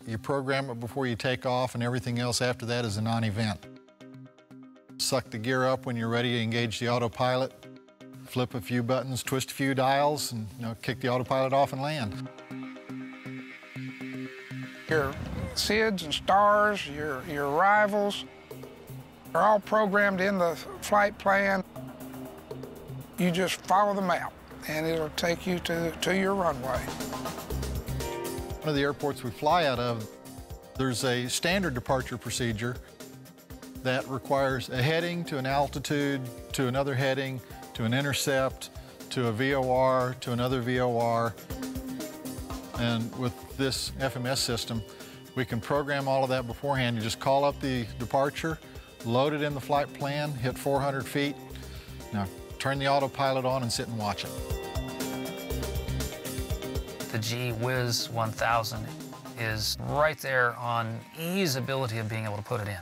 You program it before you take off, and everything else after that is a non-event. Suck the gear up when you're ready to engage the autopilot, flip a few buttons, twist a few dials, and kick the autopilot off and land. Your SIDS and stars, your arrivals, are all programmed in the flight plan. You just follow the map, and it'll take you to your runway. One of the airports we fly out of, there's a standard departure procedure that requires a heading to an altitude, to another heading, to an intercept, to a VOR, to another VOR. And with this FMS system, we can program all of that beforehand. You just call up the departure, load it in the flight plan, hit 400 feet. Now, turn the autopilot on and sit and watch it. The G1000 is right there on easeability of being able to put it in.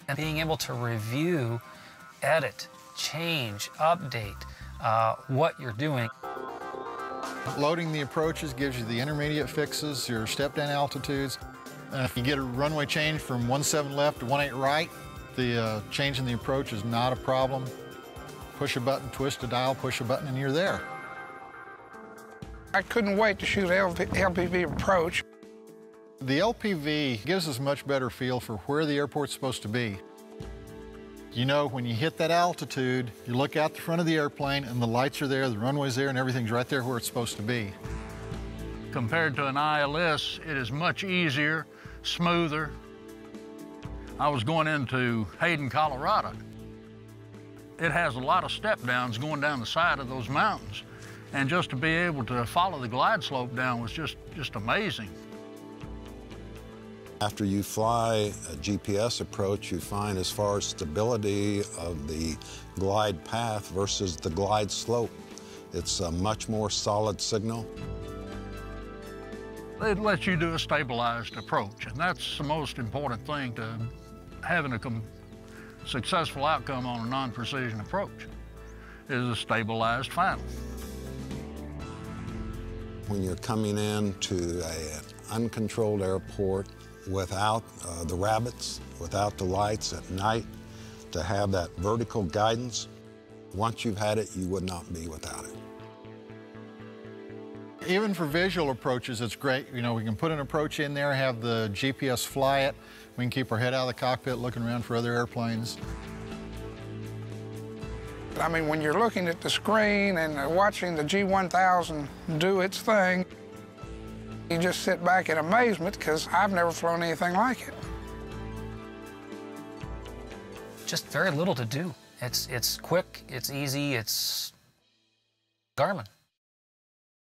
And being able to review, edit, change, update what you're doing. Loading the approaches gives you the intermediate fixes, your step-down altitudes. And if you get a runway change from 17 left to 18 right, the change in the approach is not a problem. Push a button, twist a dial, push a button, and you're there. I couldn't wait to shoot an LPV approach. The LPV gives us a much better feel for where the airport's supposed to be. You know, when you hit that altitude, you look out the front of the airplane and the lights are there, the runway's there, and everything's right there where it's supposed to be. Compared to an ILS, it is much easier, smoother. I was going into Hayden, Colorado. It has a lot of step downs going down the side of those mountains. And just to be able to follow the glide slope down was just amazing. After you fly a GPS approach, you find as far as stability of the glide path versus the glide slope, it's a much more solid signal. It lets you do a stabilized approach, and that's the most important thing to having a successful outcome on a non-precision approach, is a stabilized final. When you're coming into an uncontrolled airport without the rabbits, without the lights at night, to have that vertical guidance, once you've had it, you would not be without it. Even for visual approaches, it's great. You know, we can put an approach in there, have the GPS fly it. We can keep our head out of the cockpit looking around for other airplanes. I mean, when you're looking at the screen and watching the G1000 do its thing, you just sit back in amazement because I've never flown anything like it. Just very little to do. It's quick, it's easy, it's Garmin.